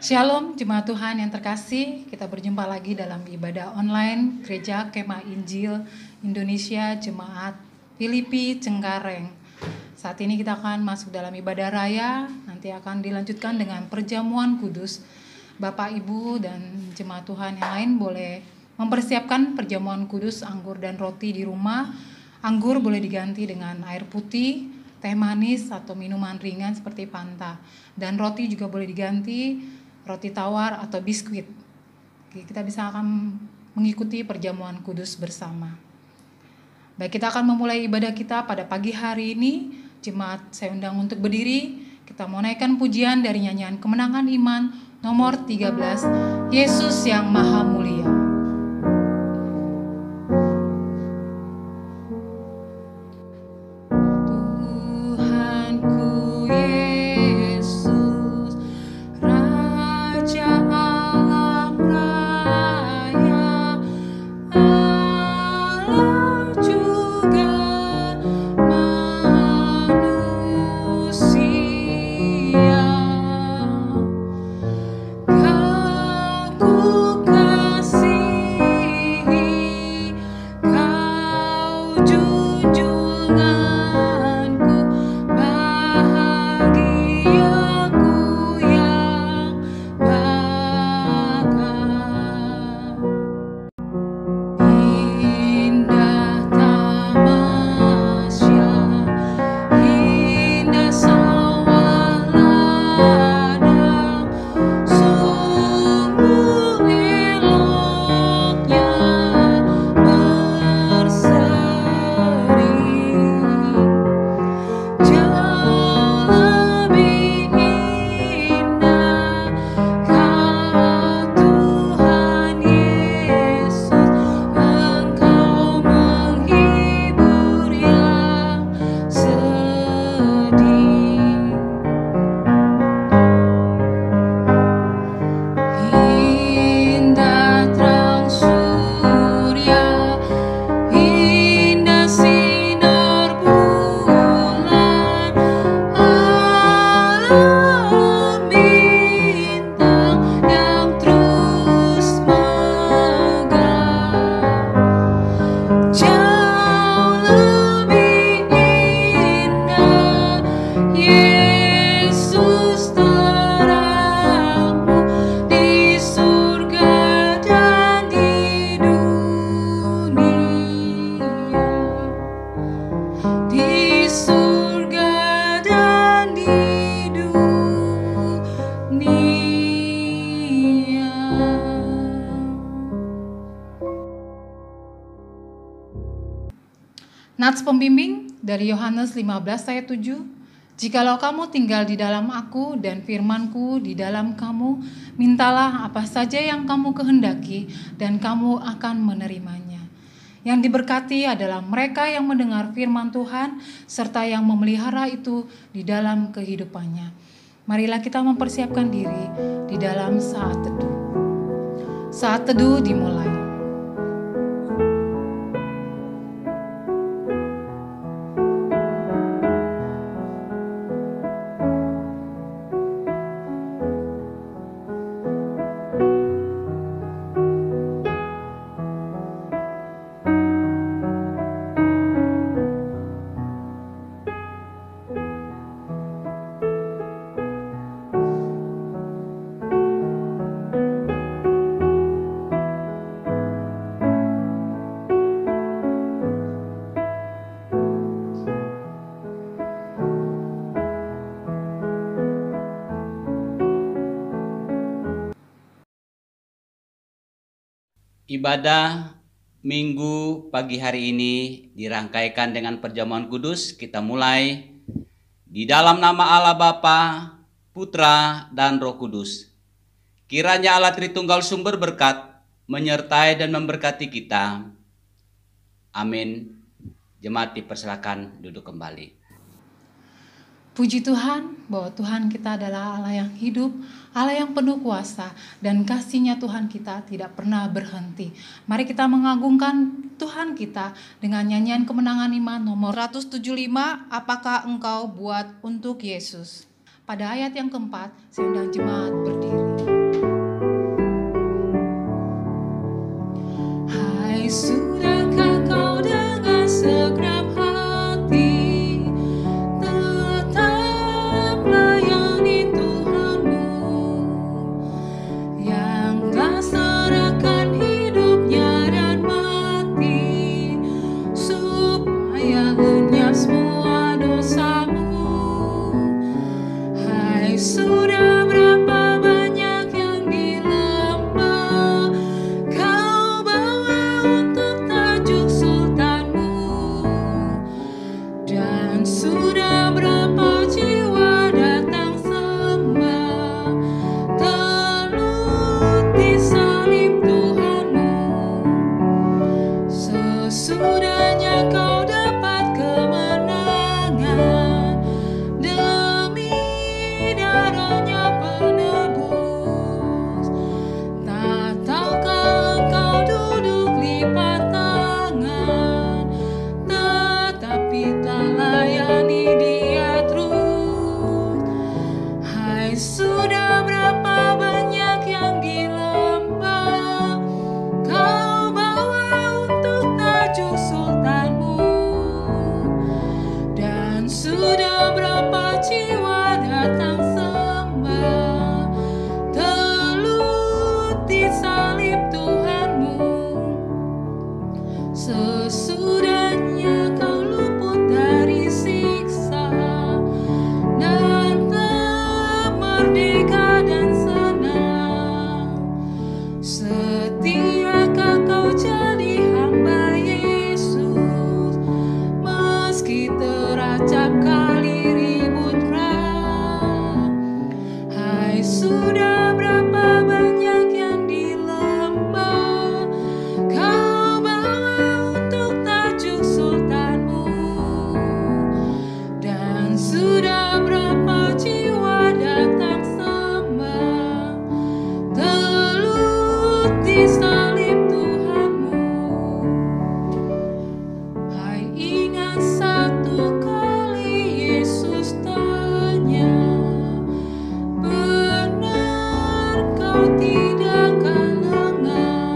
Shalom jemaat Tuhan yang terkasih, kita berjumpa lagi dalam ibadah online Gereja Kemah Injil Indonesia Jemaat Filipi Cengkareng. Saat ini kita akan masuk dalam ibadah raya, nanti akan dilanjutkan dengan perjamuan kudus. Bapak, Ibu, dan jemaat Tuhan yang lain boleh mempersiapkan perjamuan kudus anggur dan roti di rumah. Anggur boleh diganti dengan air putih, teh manis, atau minuman ringan seperti Fanta. Dan roti juga boleh diganti roti tawar atau biskuit. Kita bisa akan mengikuti perjamuan kudus bersama. Baik, kita akan memulai ibadah kita pada pagi hari ini. Jemaat saya undang untuk berdiri. Kita mau naikkan pujian dari nyanyian Kemenangan Iman nomor 13, Yesus yang Maha Mulia. Nats pembimbing dari Yohanes 15 ayat 7. Jikalau kamu tinggal di dalam aku dan firman-Ku di dalam kamu, mintalah apa saja yang kamu kehendaki dan kamu akan menerimanya. Yang diberkati adalah mereka yang mendengar firman Tuhan serta yang memelihara itu di dalam kehidupannya. Marilah kita mempersiapkan diri di dalam saat teduh. Saat teduh dimulai. Ibadah Minggu pagi hari ini dirangkaikan dengan perjamuan kudus. Kita mulai di dalam nama Allah Bapa, Putra, dan Roh Kudus. Kiranya Allah Tritunggal sumber berkat menyertai dan memberkati kita. Amin. Jemaat dipersilakan duduk kembali. Puji Tuhan bahwa Tuhan kita adalah Allah yang hidup, Allah yang penuh kuasa, dan kasih-Nya Tuhan kita tidak pernah berhenti. Mari kita mengagungkan Tuhan kita dengan nyanyian Kemenangan Iman nomor 175, Apakah Engkau Buat Untuk Yesus. Pada ayat yang keempat, saya undang jemaat berdiri. ia lenyap semua dosamu. Hai, sudah berapa banyak yang di lembah kau bawa untuk tajuk sultanmu, dan sudah berapa jiwa datang sembah telut di salib Tuhanmu. Sesudahnya kau dapat kemenangan demi darahnya penebus. Tak tahukah engkau duduk lipat tangan, tetapi tak layani dia terus. Hai, sudah berapa banyak yang di lembah kau bawa untuk tajuk sultanmu, dan sudah berapa jiwa datang sembah telut di salib Tuhanmu. Sesudahnya kau luput dari siksa dan merdeka dan senang. Setiakah kau jadi hamba Yesus, meski teracap kali ribut perang? Hai, sudah berapa banyak yang di lembah kau bawa untuk tajuk sultanmu, dan sudah berapa jiwa datang sembah telut di salib Tuhanmu. Hai, ingat satu kali Yesus tanya, benar kau tidak akan lengah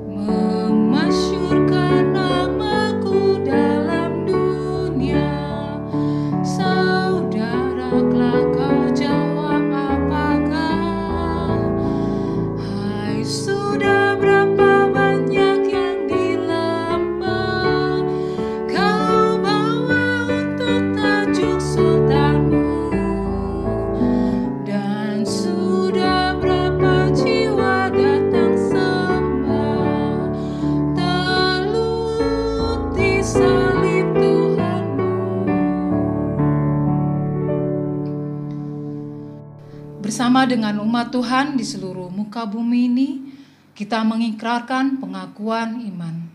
memasyurkan namaku dalam dunia? Saudara, kelak kau jawab apakah? Hai, sudah berapa banyak yang di lembah kau bawa untuk tajuk sultanmu, dan sudah berapa jiwa datang sembah telut di salib Tuhanmu. Bersama dengan umat Tuhan di seluruh muka bumi ini, kita mengikrarkan pengakuan iman.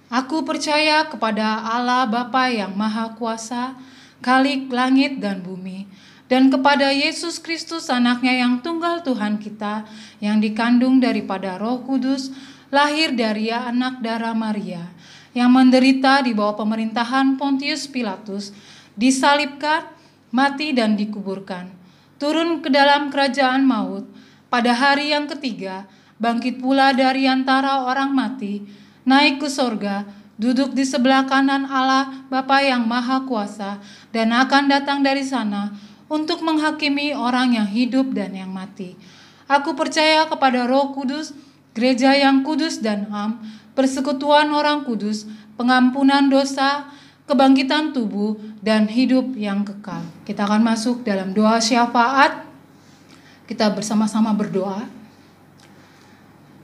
Aku percaya kepada Allah Bapa yang Maha Kuasa, Khalik langit dan bumi, dan kepada Yesus Kristus anaknya yang tunggal Tuhan kita, yang dikandung daripada Roh Kudus, lahir dari anak darah Maria, yang menderita di bawah pemerintahan Pontius Pilatus, disalibkan, mati dan dikuburkan, turun ke dalam kerajaan maut, pada hari yang ketiga bangkit pula dari antara orang mati, naik ke sorga, duduk di sebelah kanan Allah Bapa yang Maha Kuasa, dan akan datang dari sana untuk menghakimi orang yang hidup dan yang mati. Aku percaya kepada Roh Kudus, gereja yang kudus dan am, persekutuan orang kudus, pengampunan dosa, kebangkitan tubuh, dan hidup yang kekal. Kita akan masuk dalam doa syafaat. Kita bersama-sama berdoa.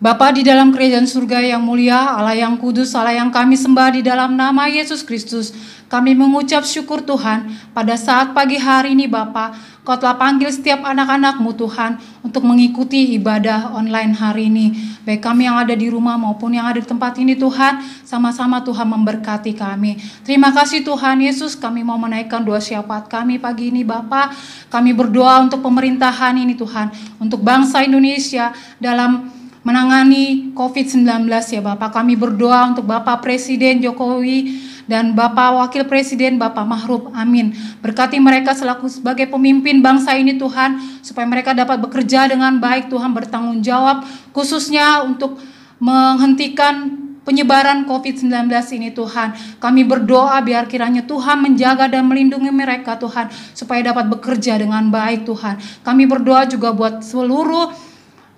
Bapa di dalam kerajaan surga yang mulia, Allah yang kudus, Allah yang kami sembah, di dalam nama Yesus Kristus, kami mengucap syukur Tuhan pada saat pagi hari ini Bapa, Kau telah panggil setiap anak-anak-Mu Tuhan untuk mengikuti ibadah online hari ini. Baik kami yang ada di rumah maupun yang ada di tempat ini Tuhan, sama-sama Tuhan memberkati kami. Terima kasih Tuhan Yesus, kami mau menaikkan doa syafaat kami pagi ini Bapa. Kami berdoa untuk pemerintahan ini Tuhan, untuk bangsa Indonesia dalam menangani COVID-19 ya Bapak. Kami berdoa untuk Bapak Presiden Jokowi dan Bapak Wakil Presiden Bapak Ma'ruf Amin. Berkati mereka selaku sebagai pemimpin bangsa ini Tuhan, supaya mereka dapat bekerja dengan baik Tuhan, bertanggung jawab khususnya untuk menghentikan penyebaran COVID-19 ini Tuhan. Kami berdoa biar kiranya Tuhan menjaga dan melindungi mereka Tuhan, supaya dapat bekerja dengan baik Tuhan. Kami berdoa juga buat seluruh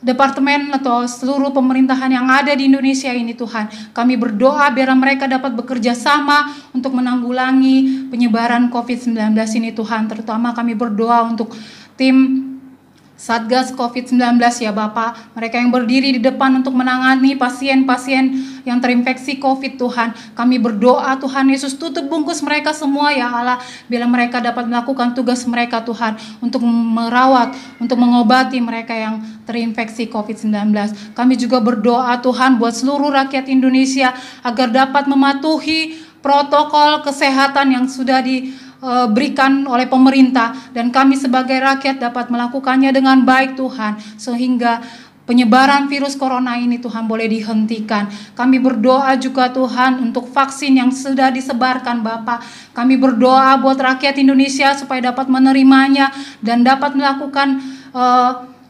departemen atau seluruh pemerintahan yang ada di Indonesia ini Tuhan. Kami berdoa biar mereka dapat bekerja sama untuk menanggulangi penyebaran COVID-19 ini Tuhan. Terutama kami berdoa untuk tim Satgas COVID-19 ya Bapak, mereka yang berdiri di depan untuk menangani pasien-pasien yang terinfeksi COVID Tuhan. Kami berdoa Tuhan Yesus, tutup bungkus mereka semua ya Allah, bila mereka dapat melakukan tugas mereka Tuhan, untuk merawat, untuk mengobati mereka yang terinfeksi COVID-19. Kami juga berdoa Tuhan buat seluruh rakyat Indonesia agar dapat mematuhi protokol kesehatan yang sudah diberikan oleh pemerintah, dan kami sebagai rakyat dapat melakukannya dengan baik Tuhan, sehingga penyebaran virus corona ini Tuhan boleh dihentikan. Kami berdoa juga Tuhan untuk vaksin yang sudah disebarkan Bapak. Kami berdoa buat rakyat Indonesia supaya dapat menerimanya dan dapat melakukan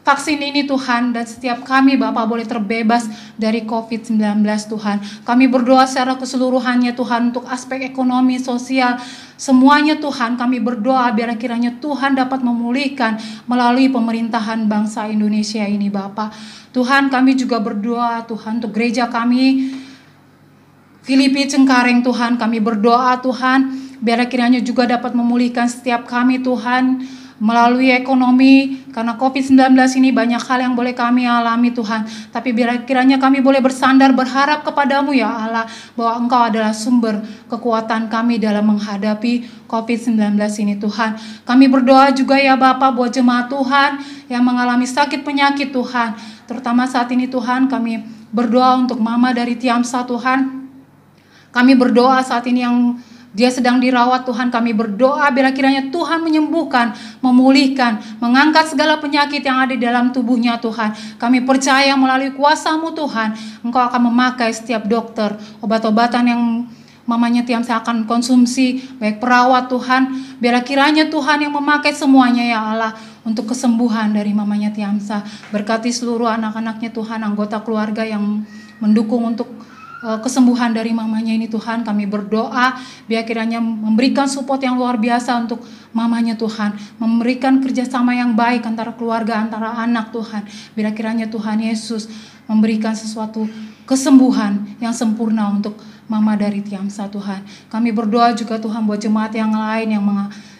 vaksin ini Tuhan, dan setiap kami Bapak boleh terbebas dari COVID-19 Tuhan. Kami berdoa secara keseluruhannya Tuhan untuk aspek ekonomi, sosial, semuanya Tuhan. Kami berdoa biar kiranya Tuhan dapat memulihkan melalui pemerintahan bangsa Indonesia ini Bapak. Tuhan, kami juga berdoa Tuhan untuk gereja kami Filipi Cengkareng Tuhan. Kami berdoa Tuhan biar kiranya juga dapat memulihkan setiap kami Tuhan melalui ekonomi, karena COVID-19 ini banyak hal yang boleh kami alami Tuhan. Tapi biar kiranya kami boleh bersandar berharap kepadamu ya Allah, bahwa Engkau adalah sumber kekuatan kami dalam menghadapi COVID-19 ini Tuhan. Kami berdoa juga ya Bapak buat jemaat Tuhan yang mengalami sakit penyakit Tuhan. Terutama saat ini Tuhan, kami berdoa untuk Mama dari Tiamsa Tuhan. Kami berdoa saat ini yang dia sedang dirawat Tuhan. Kami berdoa bila kiranya Tuhan menyembuhkan, memulihkan, mengangkat segala penyakit yang ada di dalam tubuhnya Tuhan. Kami percaya melalui kuasa-Mu Tuhan, Engkau akan memakai setiap dokter, obat-obatan yang mamanya Tiamsa akan konsumsi, baik perawat Tuhan. Biar kiranya Tuhan yang memakai semuanya ya Allah, untuk kesembuhan dari mamanya Tiamsa. Berkati seluruh anak-anaknya Tuhan, anggota keluarga yang mendukung untuk kesembuhan dari mamanya ini Tuhan. Kami berdoa biar kiranya memberikan support yang luar biasa untuk mamanya Tuhan, memberikan kerjasama yang baik antara keluarga, antara anak Tuhan. Biar kiranya Tuhan Yesus memberikan sesuatu kesembuhan yang sempurna untuk Mama dari Tiamsa Tuhan. Kami berdoa juga Tuhan buat jemaat yang lain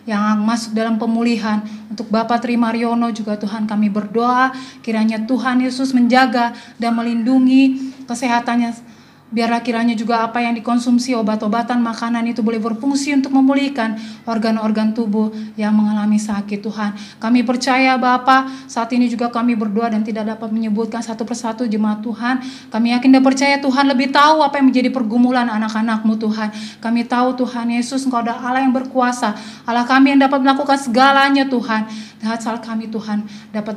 yang masuk dalam pemulihan. Untuk Bapak Trimariono juga Tuhan, kami berdoa kiranya Tuhan Yesus menjaga dan melindungi kesehatannya. Biarlah kiranya juga apa yang dikonsumsi, obat-obatan, makanan itu boleh berfungsi untuk memulihkan organ-organ tubuh yang mengalami sakit Tuhan. Kami percaya Bapa, saat ini juga kami berdoa dan tidak dapat menyebutkan satu persatu jemaat Tuhan. Kami yakin dan percaya Tuhan lebih tahu apa yang menjadi pergumulan anak-anak-Mu Tuhan. Kami tahu Tuhan Yesus, Engkau adalah Allah yang berkuasa, Allah kami yang dapat melakukan segalanya Tuhan. Dan asal kami Tuhan dapat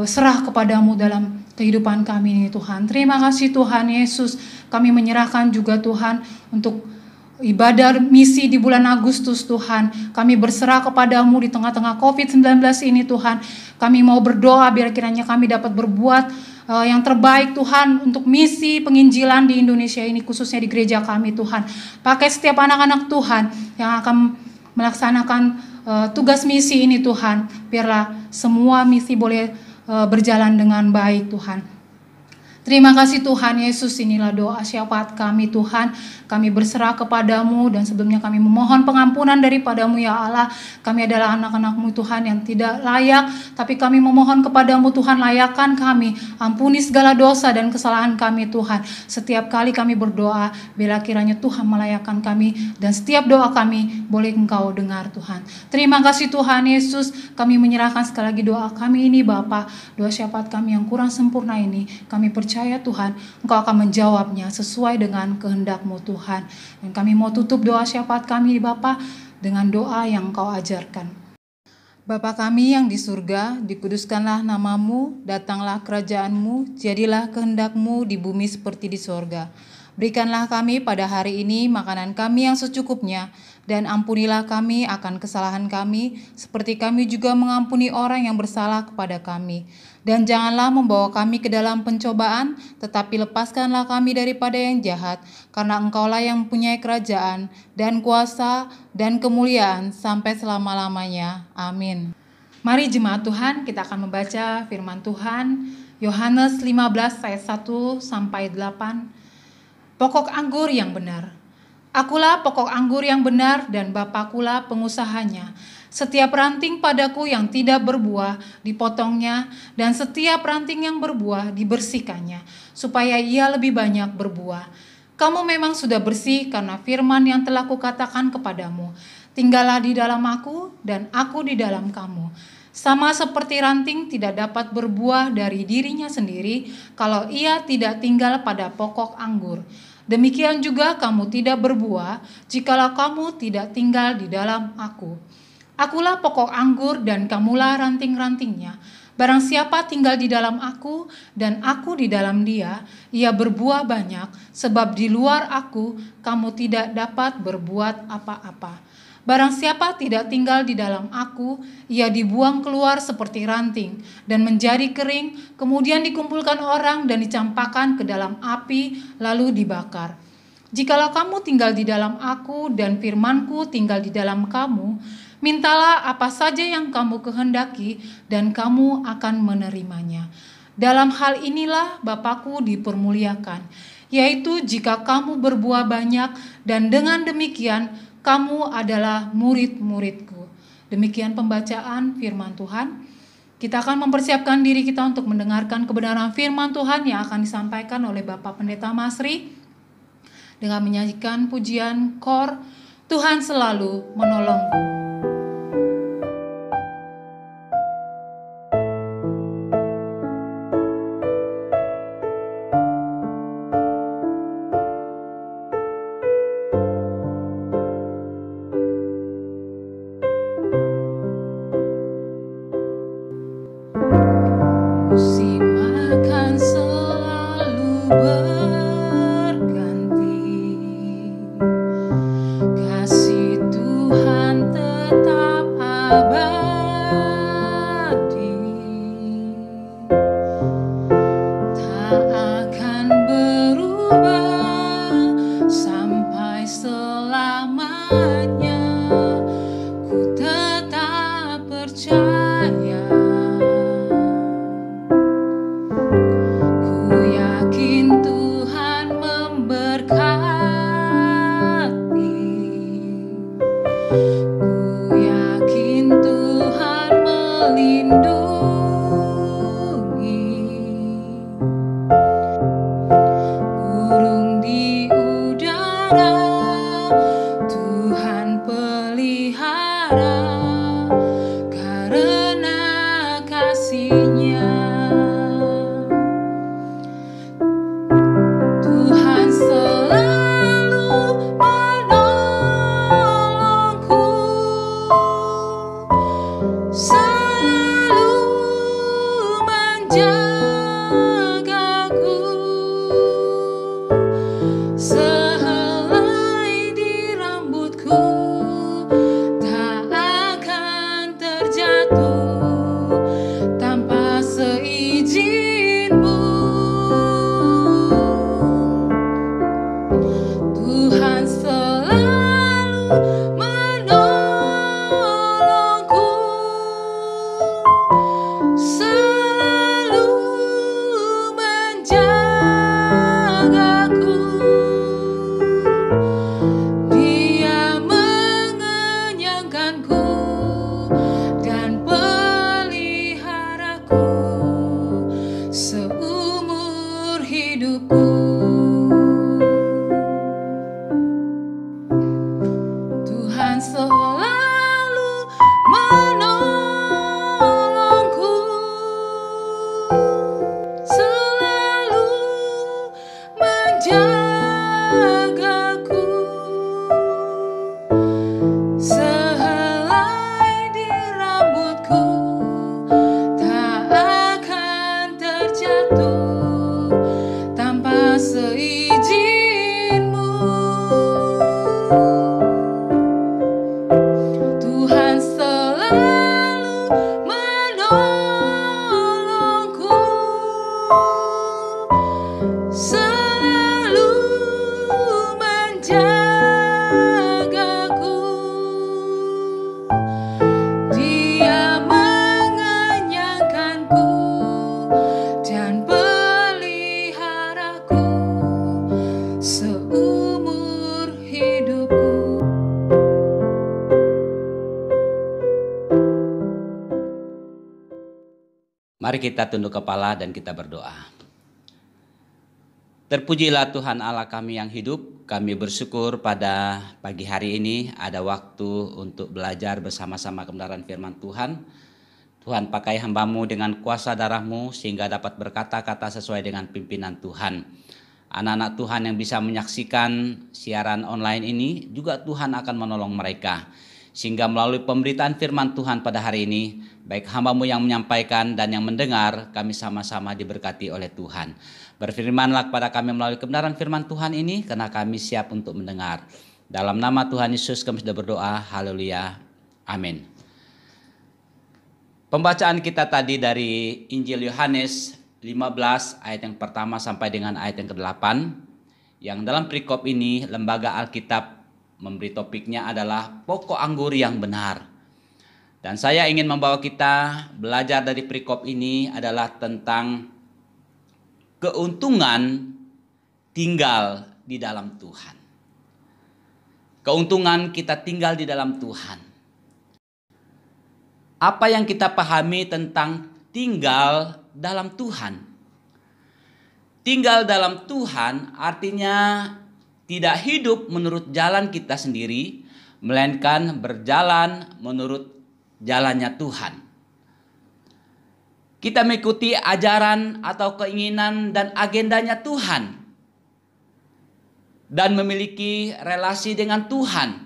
serah kepadamu dalam kehidupan kami ini Tuhan. Terima kasih Tuhan Yesus. Kami menyerahkan juga Tuhan untuk ibadah misi di bulan Agustus Tuhan. Kami berserah kepadamu di tengah-tengah COVID-19 ini Tuhan. Kami mau berdoa biar kiranya kami dapat berbuat yang terbaik Tuhan untuk misi penginjilan di Indonesia ini, khususnya di gereja kami Tuhan. Pakai setiap anak-anak Tuhan yang akan melaksanakan tugas misi ini Tuhan. Biarlah semua misi boleh berjalan dengan baik Tuhan. Terima kasih Tuhan Yesus, inilah doa syafaat kami Tuhan. Kami berserah kepadamu dan sebelumnya kami memohon pengampunan daripadamu ya Allah. Kami adalah anak-anak-Mu Tuhan yang tidak layak, tapi kami memohon kepadamu Tuhan, layakkan kami. Ampuni segala dosa dan kesalahan kami Tuhan. Setiap kali kami berdoa, bila kiranya Tuhan melayakkan kami dan setiap doa kami boleh Engkau dengar Tuhan. Terima kasih Tuhan Yesus, kami menyerahkan sekali lagi doa kami ini Bapa. Doa syafaat kami yang kurang sempurna ini, kami percaya Tuhan, Engkau akan menjawabnya sesuai dengan kehendak-Mu Tuhan. Dan kami mau tutup doa syafaat kami Bapa dengan doa yang Engkau ajarkan. Bapa kami yang di surga, dikuduskanlah nama-Mu, datanglah kerajaan-Mu, jadilah kehendak-Mu di bumi seperti di surga. Berikanlah kami pada hari ini makanan kami yang secukupnya, dan ampunilah kami akan kesalahan kami, seperti kami juga mengampuni orang yang bersalah kepada kami. Dan janganlah membawa kami ke dalam pencobaan, tetapi lepaskanlah kami daripada yang jahat, karena Engkaulah yang mempunyai kerajaan, dan kuasa, dan kemuliaan, sampai selama-lamanya. Amin. Mari jemaat Tuhan, kita akan membaca firman Tuhan Yohanes 15 ayat 1 sampai 8. Pokok anggur yang benar. Akulah pokok anggur yang benar dan Bapakulah pengusahanya. Setiap ranting padaku yang tidak berbuah dipotongnya, dan setiap ranting yang berbuah dibersihkannya, supaya ia lebih banyak berbuah. Kamu memang sudah bersih karena firman yang telah kukatakan kepadamu. Tinggallah di dalam aku dan aku di dalam kamu. Sama seperti ranting tidak dapat berbuah dari dirinya sendiri kalau ia tidak tinggal pada pokok anggur. Demikian juga kamu tidak berbuah jikalau kamu tidak tinggal di dalam aku. Akulah pokok anggur dan kamulah ranting-rantingnya. Barang siapa tinggal di dalam aku dan aku di dalam dia, ia berbuah banyak, sebab di luar aku kamu tidak dapat berbuat apa-apa. Barang siapa tidak tinggal di dalam aku, ia dibuang keluar seperti ranting dan menjadi kering, kemudian dikumpulkan orang dan dicampakkan ke dalam api, lalu dibakar. Jikalau kamu tinggal di dalam aku dan firmanku tinggal di dalam kamu, mintalah apa saja yang kamu kehendaki dan kamu akan menerimanya. Dalam hal inilah Bapakku dipermuliakan, yaitu jika kamu berbuah banyak dan dengan demikian kamu adalah murid-muridku. Demikian pembacaan firman Tuhan. Kita akan mempersiapkan diri kita untuk mendengarkan kebenaran firman Tuhan yang akan disampaikan oleh Bapak Pendeta Masri dengan menyanyikan pujian KOR Tuhan Selalu Menolongku. Dan Mari kita tunduk kepala dan kita berdoa. Terpujilah Tuhan Allah kami yang hidup. Kami bersyukur pada pagi hari ini ada waktu untuk belajar bersama-sama kebenaran firman Tuhan. Tuhan, pakai hamba-Mu dengan kuasa darah-Mu sehingga dapat berkata-kata sesuai dengan pimpinan Tuhan. Anak-anak Tuhan yang bisa menyaksikan siaran online ini juga Tuhan akan menolong mereka. Sehingga melalui pemberitaan firman Tuhan pada hari ini, baik hamba-Mu yang menyampaikan dan yang mendengar, kami sama-sama diberkati oleh Tuhan. Berfirmanlah kepada kami melalui kebenaran firman Tuhan ini, karena kami siap untuk mendengar. Dalam nama Tuhan Yesus kami sudah berdoa, haleluya, amin. Pembacaan kita tadi dari Injil Yohanes 15 ayat yang pertama sampai dengan ayat yang ke-8. Yang dalam perikop ini Lembaga Alkitab memberi topiknya adalah pokok anggur yang benar. Dan saya ingin membawa kita belajar dari perikop ini adalah tentang keuntungan tinggal di dalam Tuhan. Keuntungan kita tinggal di dalam Tuhan. Apa yang kita pahami tentang tinggal dalam Tuhan? Tinggal dalam Tuhan artinya tidak hidup menurut jalan kita sendiri, melainkan berjalan menurut jalannya Tuhan. Kita mengikuti ajaran atau keinginan dan agendanya Tuhan. Dan memiliki relasi dengan Tuhan.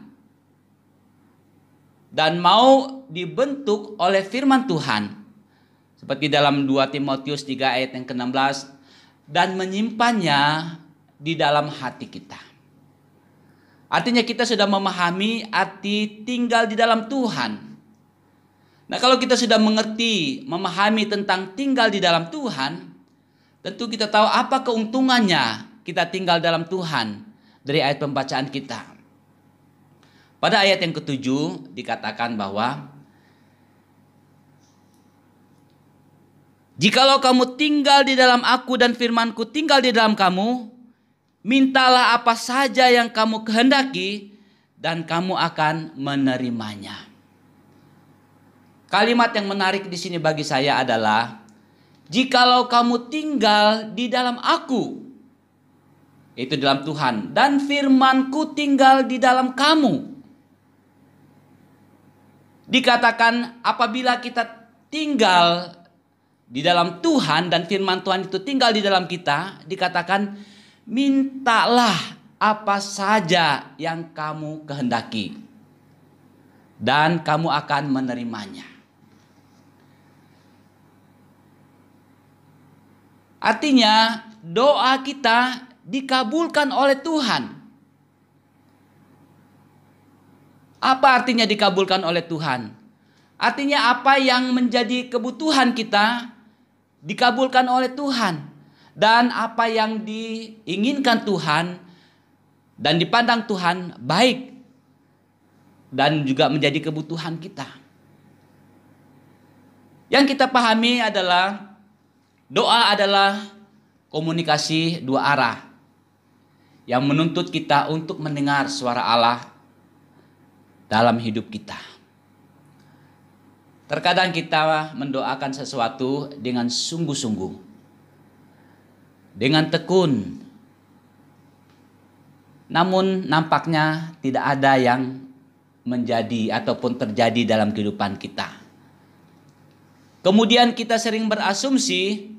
Dan mau dibentuk oleh firman Tuhan. Seperti dalam 2 Timotius 3 ayat yang ke-16. Dan menyimpannya di dalam hati kita. Artinya kita sudah memahami arti tinggal di dalam Tuhan. Nah, kalau kita sudah mengerti, memahami tentang tinggal di dalam Tuhan, tentu kita tahu apa keuntungannya kita tinggal dalam Tuhan dari ayat pembacaan kita. Pada ayat yang ke-7 dikatakan bahwa jikalau kamu tinggal di dalam aku dan firman-Ku tinggal di dalam kamu, mintalah apa saja yang kamu kehendaki dan kamu akan menerimanya. Kalimat yang menarik di sini bagi saya adalah jikalau kamu tinggal di dalam aku, itu dalam Tuhan, dan firman-Ku tinggal di dalam kamu. Dikatakan apabila kita tinggal di dalam Tuhan dan firman Tuhan itu tinggal di dalam kita, dikatakan mintalah apa saja yang kamu kehendaki dan kamu akan menerimanya. Artinya doa kita dikabulkan oleh Tuhan. Apa artinya dikabulkan oleh Tuhan? Artinya apa yang menjadi kebutuhan kita dikabulkan oleh Tuhan. Dan apa yang diinginkan Tuhan dan dipandang Tuhan baik dan juga menjadi kebutuhan kita. Yang kita pahami adalah doa adalah komunikasi dua arah yang menuntut kita untuk mendengar suara Allah dalam hidup kita. Terkadang kita mendoakan sesuatu dengan sungguh-sungguh, dengan tekun. Namun nampaknya tidak ada yang menjadi ataupun terjadi dalam kehidupan kita. Kemudian kita sering berasumsi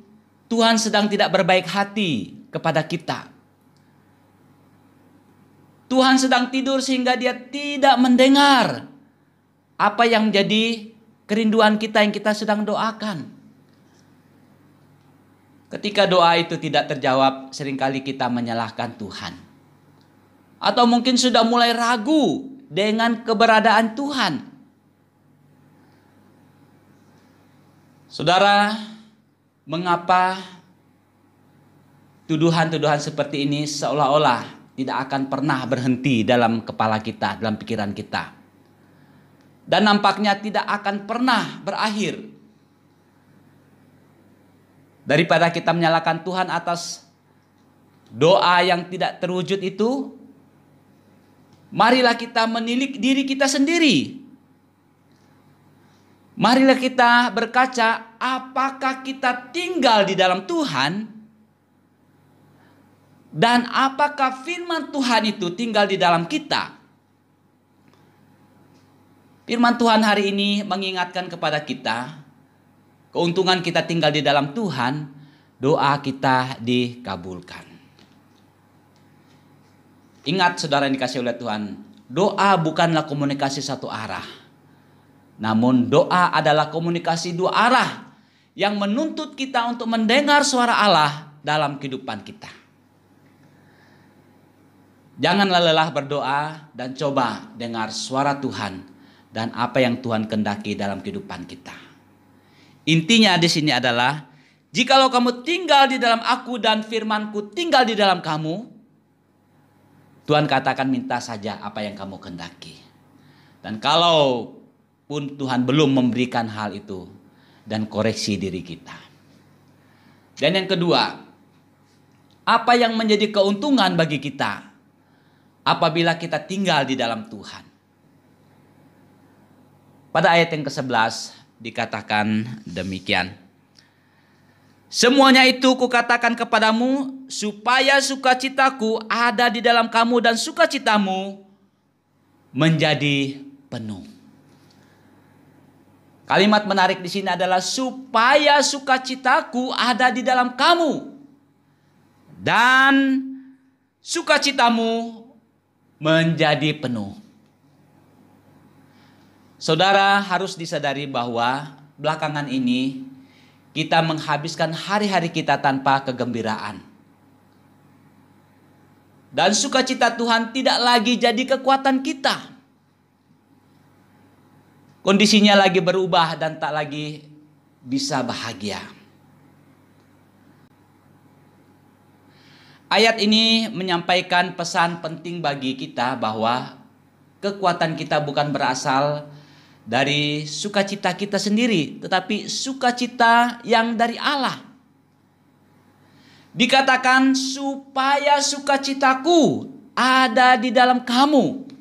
Tuhan sedang tidak berbaik hati kepada kita. Tuhan sedang tidur sehingga Dia tidak mendengar apa yang menjadi kerinduan kita yang kita sedang doakan. Ketika doa itu tidak terjawab, seringkali kita menyalahkan Tuhan. Atau mungkin sudah mulai ragu dengan keberadaan Tuhan. Saudara, mengapa tuduhan-tuduhan seperti ini seolah-olah tidak akan pernah berhenti dalam kepala kita, dalam pikiran kita. Dan nampaknya tidak akan pernah berakhir. Daripada kita menyalahkan Tuhan atas doa yang tidak terwujud itu, marilah kita menilik diri kita sendiri. Marilah kita berkaca, apakah kita tinggal di dalam Tuhan, dan apakah firman Tuhan itu tinggal di dalam kita. Firman Tuhan hari ini mengingatkan kepada kita, keuntungan kita tinggal di dalam Tuhan, doa kita dikabulkan. Ingat saudara yang dikasihi oleh Tuhan, doa bukanlah komunikasi satu arah. Namun doa adalah komunikasi dua arah yang menuntut kita untuk mendengar suara Allah dalam kehidupan kita. Janganlah lelah berdoa dan coba dengar suara Tuhan dan apa yang Tuhan kehendaki dalam kehidupan kita. Intinya di sini adalah, jikalau kamu tinggal di dalam aku dan firmanku tinggal di dalam kamu, Tuhan katakan minta saja apa yang kamu kehendaki. Dan kalau pun Tuhan belum memberikan hal itu, dan koreksi diri kita. Dan yang kedua, apa yang menjadi keuntungan bagi kita apabila kita tinggal di dalam Tuhan? Pada ayat yang ke-11 dikatakan demikian. Semuanya itu kukatakan kepadamu supaya sukacitaku ada di dalam kamu dan sukacitamu menjadi penuh. Kalimat menarik di sini adalah supaya sukacitaku ada di dalam kamu dan sukacitamu menjadi penuh. Saudara harus disadari bahwa belakangan ini kita menghabiskan hari-hari kita tanpa kegembiraan. Dan sukacita Tuhan tidak lagi jadi kekuatan kita. Kondisinya lagi berubah dan tak lagi bisa bahagia. Ayat ini menyampaikan pesan penting bagi kita bahwa kekuatan kita bukan berasal dari sukacita kita sendiri, tetapi sukacita yang dari Allah. Dikatakan supaya sukacitaku ada di dalam kamu.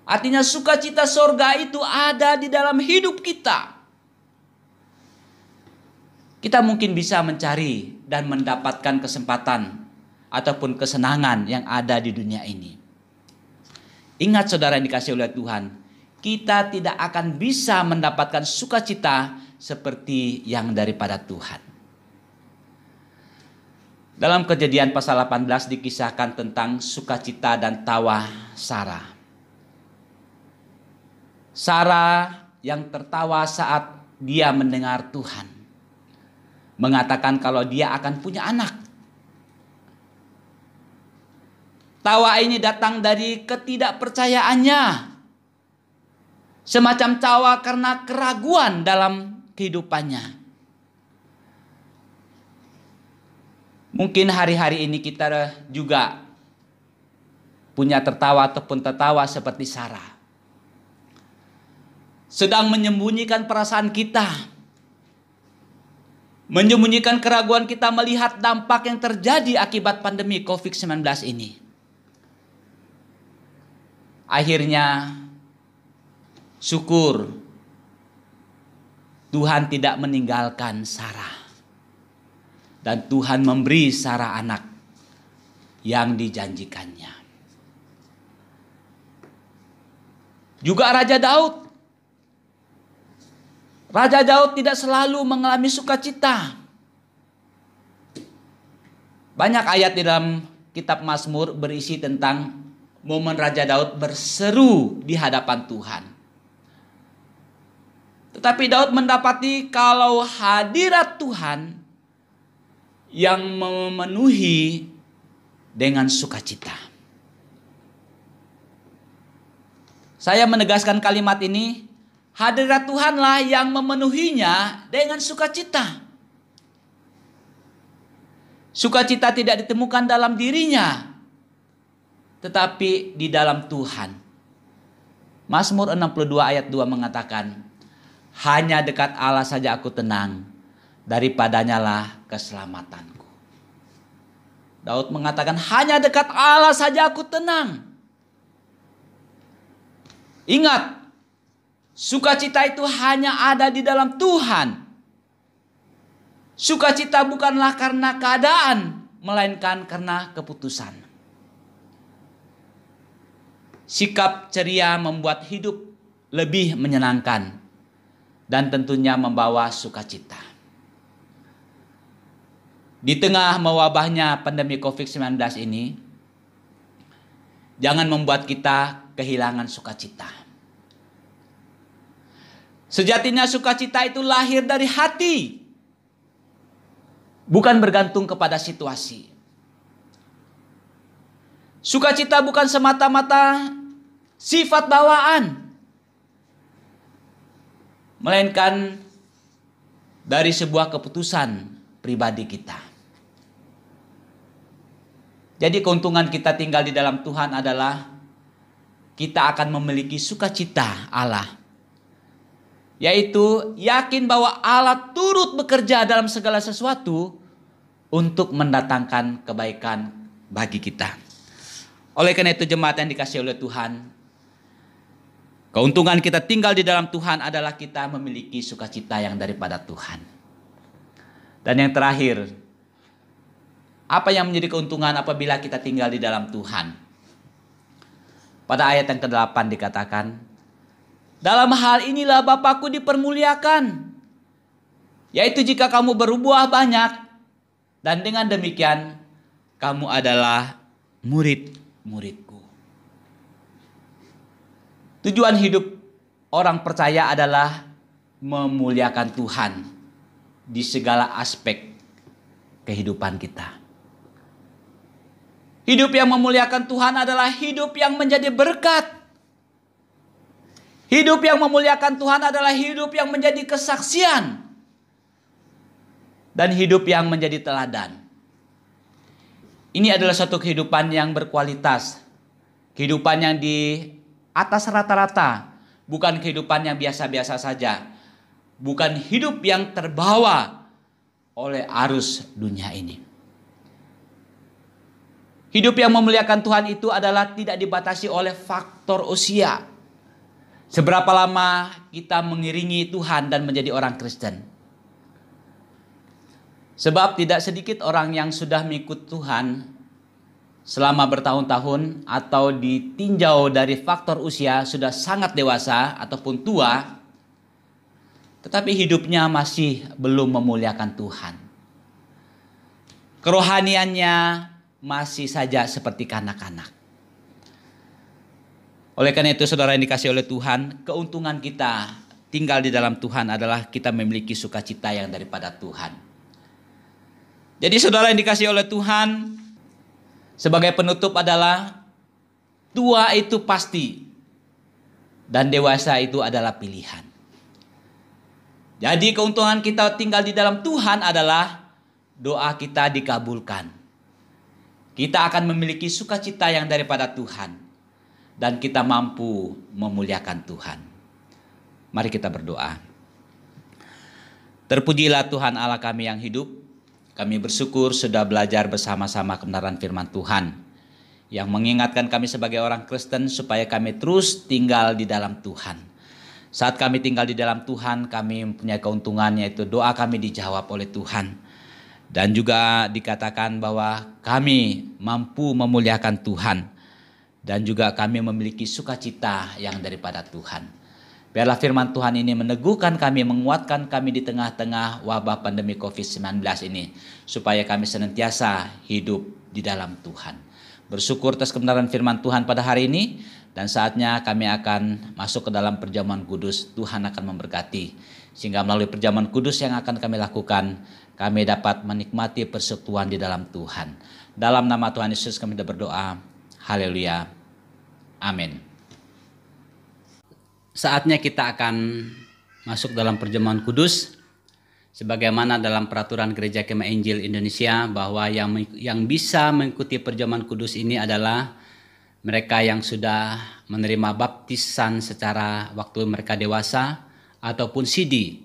Artinya sukacita sorga itu ada di dalam hidup kita. Kita mungkin bisa mencari dan mendapatkan kesempatan ataupun kesenangan yang ada di dunia ini. Ingat saudara yang dikasihi oleh Tuhan, kita tidak akan bisa mendapatkan sukacita seperti yang daripada Tuhan. Dalam Kejadian pasal 18 dikisahkan tentang sukacita dan tawa Sarah. Sarah yang tertawa saat dia mendengar Tuhan mengatakan kalau dia akan punya anak. Tawa ini datang dari ketidakpercayaannya. Semacam tawa karena keraguan dalam kehidupannya. Mungkin hari-hari ini kita juga punya tertawa ataupun tertawa seperti Sarah. Sedang menyembunyikan perasaan kita. Menyembunyikan keraguan kita melihat dampak yang terjadi akibat pandemi COVID-19 ini. Akhirnya, syukur Tuhan tidak meninggalkan Sarah. Dan Tuhan memberi Sarah anak yang dijanjikannya. Juga Raja Daud. Raja Daud tidak selalu mengalami sukacita. Banyak ayat di dalam kitab Mazmur berisi tentang momen Raja Daud berseru di hadapan Tuhan. Tetapi Daud mendapati kalau hadirat Tuhan yang memenuhi dengan sukacita. Saya menegaskan kalimat ini. Hadirat Tuhanlah yang memenuhinya dengan sukacita. Sukacita tidak ditemukan dalam dirinya, tetapi di dalam Tuhan. Mazmur 62 ayat 2 mengatakan, hanya dekat Allah saja aku tenang, daripadanya lah keselamatanku. Daud mengatakan, hanya dekat Allah saja aku tenang. Ingat, Sukacita itu hanya ada di dalam Tuhan. Sukacita bukanlah karena keadaan, melainkan karena keputusan. Sikap ceria membuat hidup lebih menyenangkan dan tentunya membawa sukacita. Di tengah mewabahnya pandemi COVID-19 ini, jangan membuat kita kehilangan sukacita. Sejatinya sukacita itu lahir dari hati, bukan bergantung kepada situasi. Sukacita bukan semata-mata sifat bawaan, melainkan dari sebuah keputusan pribadi kita. Jadi keuntungan kita tinggal di dalam Tuhan adalah kita akan memiliki sukacita Allah. Yaitu yakin bahwa Allah turut bekerja dalam segala sesuatu untuk mendatangkan kebaikan bagi kita. Oleh karena itu jemaat yang dikasihi oleh Tuhan, keuntungan kita tinggal di dalam Tuhan adalah kita memiliki sukacita yang daripada Tuhan. Dan yang terakhir, apa yang menjadi keuntungan apabila kita tinggal di dalam Tuhan? Pada ayat yang ke-8 dikatakan, dalam hal inilah Bapakku dipermuliakan, yaitu jika kamu berbuah banyak, dan dengan demikian kamu adalah murid-muridku. Tujuan hidup orang percaya adalah memuliakan Tuhan di segala aspek kehidupan kita. Hidup yang memuliakan Tuhan adalah hidup yang menjadi berkat. Hidup yang memuliakan Tuhan adalah hidup yang menjadi kesaksian. Dan hidup yang menjadi teladan. Ini adalah suatu kehidupan yang berkualitas. Kehidupan yang di atas rata-rata. Bukan kehidupan yang biasa-biasa saja. Bukan hidup yang terbawa oleh arus dunia ini. Hidup yang memuliakan Tuhan itu adalah tidak dibatasi oleh faktor usia. Seberapa lama kita mengiringi Tuhan dan menjadi orang Kristen. Sebab tidak sedikit orang yang sudah mengikut Tuhan selama bertahun-tahun atau ditinjau dari faktor usia sudah sangat dewasa ataupun tua, tetapi hidupnya masih belum memuliakan Tuhan. Kerohaniannya masih saja seperti kanak-kanak. Oleh karena itu saudara yang dikasihi oleh Tuhan, keuntungan kita tinggal di dalam Tuhan adalah kita memiliki sukacita yang daripada Tuhan. Jadi saudara yang dikasihi oleh Tuhan, sebagai penutup adalah tua itu pasti dan dewasa itu adalah pilihan. Jadi keuntungan kita tinggal di dalam Tuhan adalah doa kita dikabulkan. Kita akan memiliki sukacita yang daripada Tuhan. Dan kita mampu memuliakan Tuhan. Mari kita berdoa. Terpujilah Tuhan Allah kami yang hidup. Kami bersyukur sudah belajar bersama-sama kebenaran firman Tuhan. Yang mengingatkan kami sebagai orang Kristen supaya kami terus tinggal di dalam Tuhan. Saat kami tinggal di dalam Tuhan, kami mempunyai keuntungan yaitu doa kami dijawab oleh Tuhan. Dan juga dikatakan bahwa kami mampu memuliakan Tuhan. Dan juga kami memiliki sukacita yang daripada Tuhan. Biarlah firman Tuhan ini meneguhkan kami, menguatkan kami di tengah-tengah wabah pandemi COVID-19 ini. Supaya kami senantiasa hidup di dalam Tuhan. Bersyukur atas kebenaran firman Tuhan pada hari ini. Dan saatnya kami akan masuk ke dalam perjamuan kudus. Tuhan akan memberkati. Sehingga melalui perjamuan kudus yang akan kami lakukan, kami dapat menikmati persekutuan di dalam Tuhan. Dalam nama Tuhan Yesus kami berdoa. Haleluya. Amin. Saatnya kita akan masuk dalam perjamuan kudus. Sebagaimana dalam peraturan Gereja Kemah Injil Indonesia bahwa yang bisa mengikuti perjamuan kudus ini adalah mereka yang sudah menerima baptisan secara waktu mereka dewasa ataupun sidi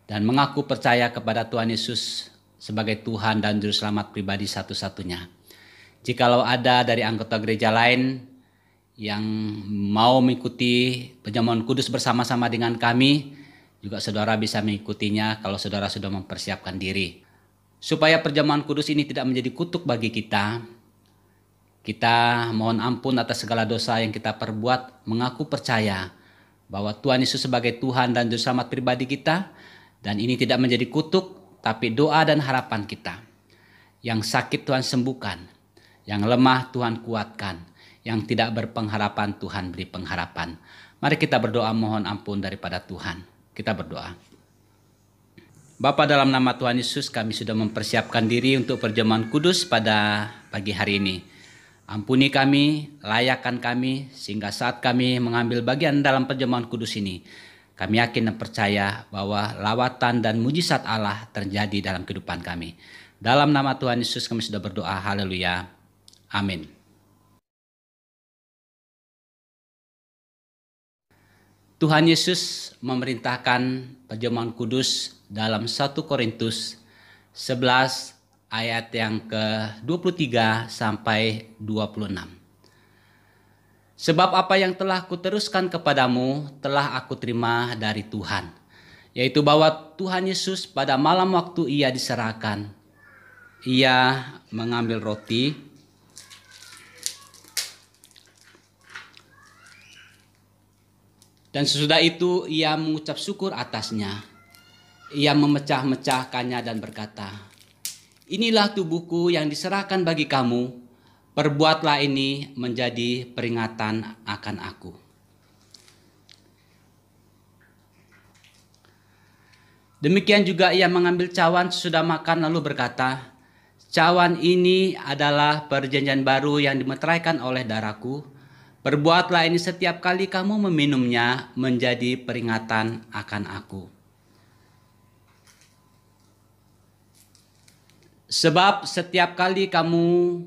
dan mengaku percaya kepada Tuhan Yesus sebagai Tuhan dan Juru Selamat pribadi satu-satunya. Jikalau ada dari anggota gereja lain yang mau mengikuti perjamuan kudus bersama-sama dengan kami, juga saudara bisa mengikutinya kalau saudara sudah mempersiapkan diri. Supaya perjamuan kudus ini tidak menjadi kutuk bagi kita, kita mohon ampun atas segala dosa yang kita perbuat, mengaku percaya bahwa Tuhan Yesus sebagai Tuhan dan Juru Selamat pribadi kita, dan ini tidak menjadi kutuk, tapi doa dan harapan kita. Yang sakit Tuhan sembuhkan, yang lemah Tuhan kuatkan, yang tidak berpengharapan Tuhan beri pengharapan. Mari kita berdoa mohon ampun daripada Tuhan. Kita berdoa. Bapa, dalam nama Tuhan Yesus, kami sudah mempersiapkan diri untuk perjamuan kudus pada pagi hari ini. Ampuni kami, layakkan kami, sehingga saat kami mengambil bagian dalam perjamuan kudus ini, kami yakin dan percaya bahwa lawatan dan mujizat Allah terjadi dalam kehidupan kami. Dalam nama Tuhan Yesus kami sudah berdoa, haleluya, amin. Tuhan Yesus memerintahkan perjamuan kudus dalam 1 Korintus 11 ayat yang ke-23 sampai 26. Sebab apa yang telah kuteruskan kepadamu telah aku terima dari Tuhan, yaitu bahwa Tuhan Yesus pada malam waktu ia diserahkan, ia mengambil roti, dan sesudah itu ia mengucap syukur atasnya. Ia memecah-mecahkannya dan berkata, "Inilah tubuhku yang diserahkan bagi kamu. Perbuatlah ini menjadi peringatan akan aku." Demikian juga ia mengambil cawan sesudah makan lalu berkata, "Cawan ini adalah perjanjian baru yang dimeteraikan oleh darahku. Perbuatlah ini setiap kali kamu meminumnya menjadi peringatan akan aku." Sebab setiap kali kamu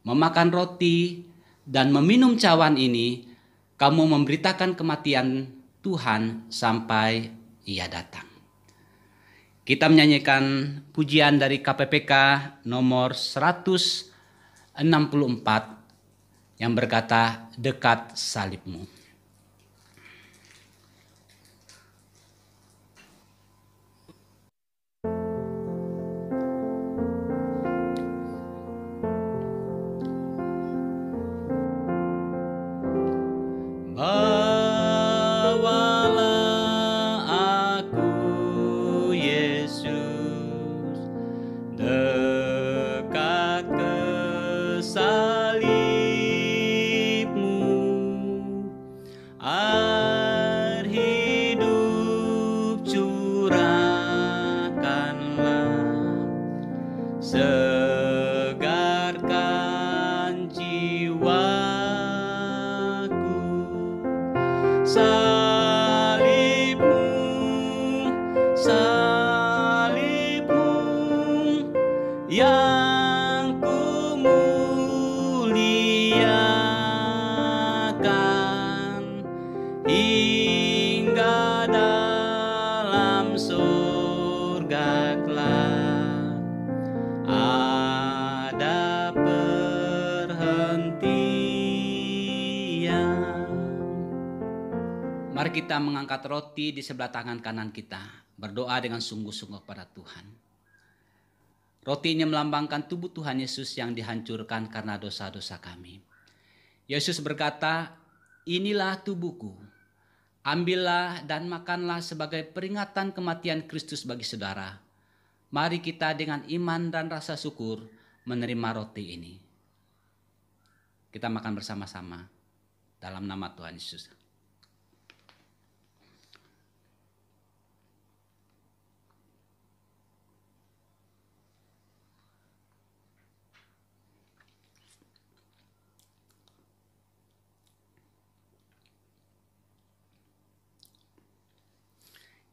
memakan roti dan meminum cawan ini, kamu memberitakan kematian Tuhan sampai ia datang. Kita menyanyikan pujian dari KPPK nomor 164 yang berkata, "Dekat salibmu." Yang kumuliakan hingga dalam surga kelak ada perhentian. Mari kita mengangkat roti di sebelah tangan kanan kita, berdoa dengan sungguh-sungguh kepada Tuhan. Roti ini melambangkan tubuh Tuhan Yesus yang dihancurkan karena dosa-dosa kami. Yesus berkata, "Inilah tubuhku, ambillah dan makanlah sebagai peringatan kematian Kristus bagi saudara." Mari kita dengan iman dan rasa syukur menerima roti ini. Kita makan bersama-sama dalam nama Tuhan Yesus.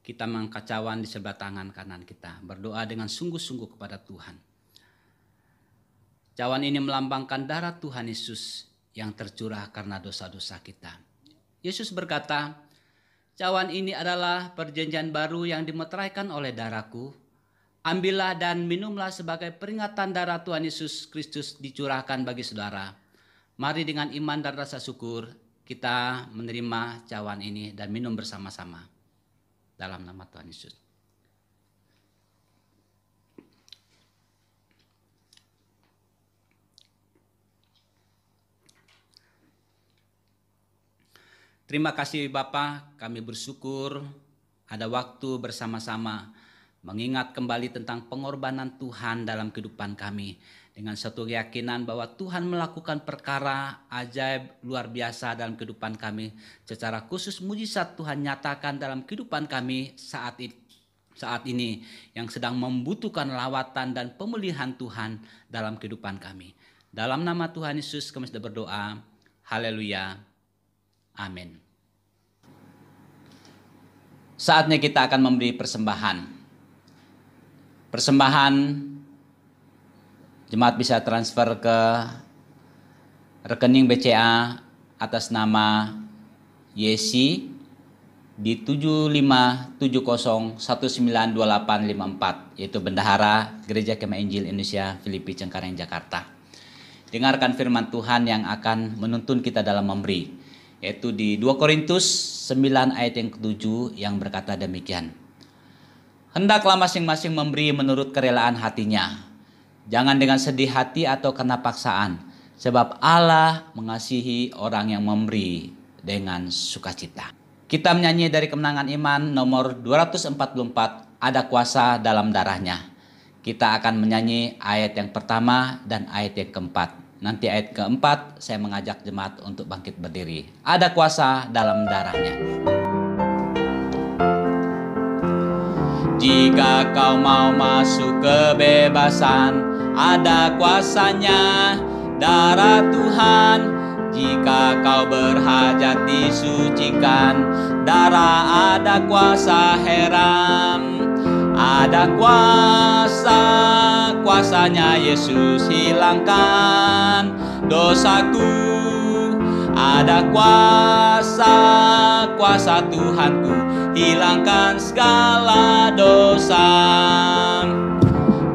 Kita mengangkat cawan di sebelah tangan kanan kita, berdoa dengan sungguh-sungguh kepada Tuhan. Cawan ini melambangkan darah Tuhan Yesus yang tercurah karena dosa-dosa kita. Yesus berkata, "Cawan ini adalah perjanjian baru yang dimeteraikan oleh darahku. Ambillah dan minumlah sebagai peringatan darah Tuhan Yesus Kristus dicurahkan bagi saudara. Mari dengan iman dan rasa syukur kita menerima cawan ini dan minum bersama-sama. Dalam nama Tuhan Yesus. Terima kasih Bapa, kami bersyukur ada waktu bersama-sama mengingat kembali tentang pengorbanan Tuhan dalam kehidupan kami. Dengan satu keyakinan bahwa Tuhan melakukan perkara ajaib luar biasa dalam kehidupan kami. Secara khusus mujizat Tuhan nyatakan dalam kehidupan kami saat ini yang sedang membutuhkan lawatan dan pemulihan Tuhan dalam kehidupan kami. Dalam nama Tuhan Yesus kami sudah berdoa. Haleluya. Amin. Saatnya kita akan memberi persembahan. Persembahan jemaat bisa transfer ke rekening BCA atas nama Yesi di 7570192854, yaitu Bendahara Gereja Kemah Injil Indonesia Filipi Cengkareng Jakarta. Dengarkan firman Tuhan yang akan menuntun kita dalam memberi, yaitu di 2 Korintus 9 ayat yang ke-7 yang berkata demikian. Hendaklah masing-masing memberi menurut kerelaan hatinya. Jangan dengan sedih hati atau karena paksaan, sebab Allah mengasihi orang yang memberi dengan sukacita. Kita menyanyi dari Kemenangan Iman nomor 244, ada kuasa dalam darahnya. Kita akan menyanyi ayat yang pertama dan ayat yang keempat. Nanti ayat keempat saya mengajak jemaat untuk bangkit berdiri. Ada kuasa dalam darahnya. Jika kau mau masuk kebebasan, ada kuasanya darah Tuhan. Jika kau berhajat disucikan, darah ada kuasa heran. Ada kuasanya Yesus hilangkan dosaku. Ada kuasa Tuhanku hilangkan segala dosa.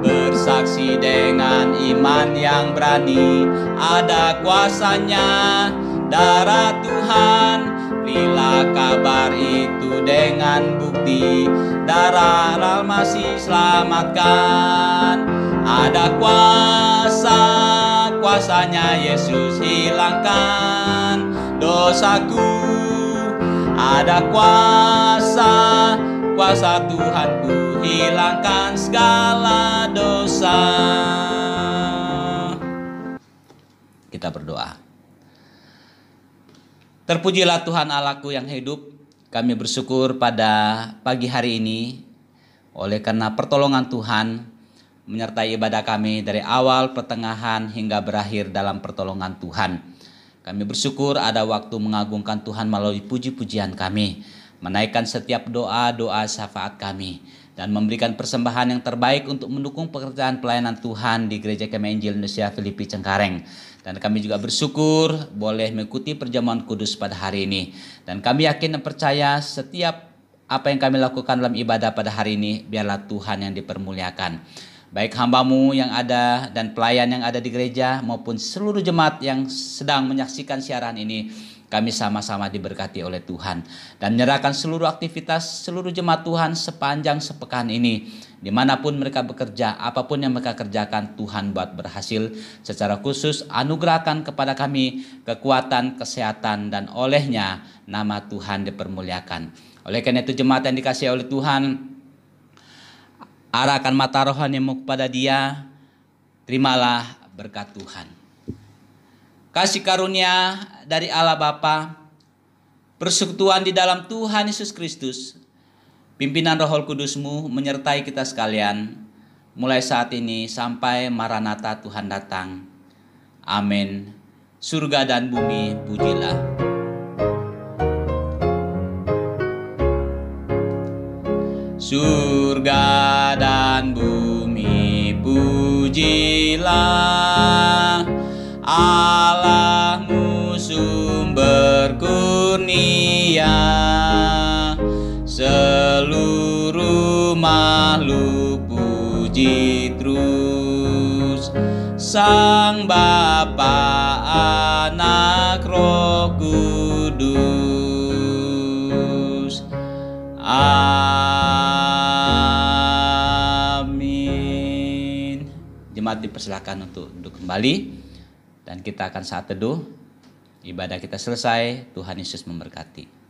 Bersaksi dengan iman yang berani, ada kuasanya darah Tuhan. Berilah kabar itu dengan bukti, darah Al-Masih selamatkan. Ada kuasanya Yesus hilangkan dosaku. Ada kuasa Tuhanku hilangkan segala dosa. Kita berdoa. Terpujilah Tuhan Allahku yang hidup. Kami bersyukur pada pagi hari ini oleh karena pertolongan Tuhan menyertai ibadah kami dari awal, pertengahan hingga berakhir dalam pertolongan Tuhan. Kami bersyukur ada waktu mengagungkan Tuhan melalui puji-pujian kami, menaikkan setiap doa-doa syafaat kami, dan memberikan persembahan yang terbaik untuk mendukung pekerjaan pelayanan Tuhan di Gereja Kemah Injil Indonesia Filipi Cengkareng. Dan kami juga bersyukur boleh mengikuti perjamuan kudus pada hari ini. Dan kami yakin dan percaya setiap apa yang kami lakukan dalam ibadah pada hari ini, biarlah Tuhan yang dipermuliakan. Baik hamba-Mu yang ada dan pelayan yang ada di gereja maupun seluruh jemaat yang sedang menyaksikan siaran ini, kami sama-sama diberkati oleh Tuhan. Dan menyerahkan seluruh aktivitas seluruh jemaat Tuhan sepanjang sepekan ini. Dimanapun mereka bekerja, apapun yang mereka kerjakan, Tuhan buat berhasil. Secara khusus anugerahkan kepada kami kekuatan, kesehatan, dan olehnya nama Tuhan dipermuliakan. Oleh karena itu jemaat yang dikasihi oleh Tuhan, arahkan mata rohanimu kepada Dia, terimalah berkat Tuhan. Kasih karunia dari Allah Bapa, persekutuan di dalam Tuhan Yesus Kristus, pimpinan Roh Kudus-Mu menyertai kita sekalian, mulai saat ini sampai Maranatha Tuhan datang. Amin. Surga dan bumi pujilah. Surga dan bumi pujilah, Allahmu sumber kurnia. Seluruh makhluk puji terus Sang Bapa, Anak, Roh Kudus. Amin. Jemaat dipersilakan untuk duduk kembali dan kita akan saat teduh. Ibadah kita selesai. Tuhan Yesus memberkati.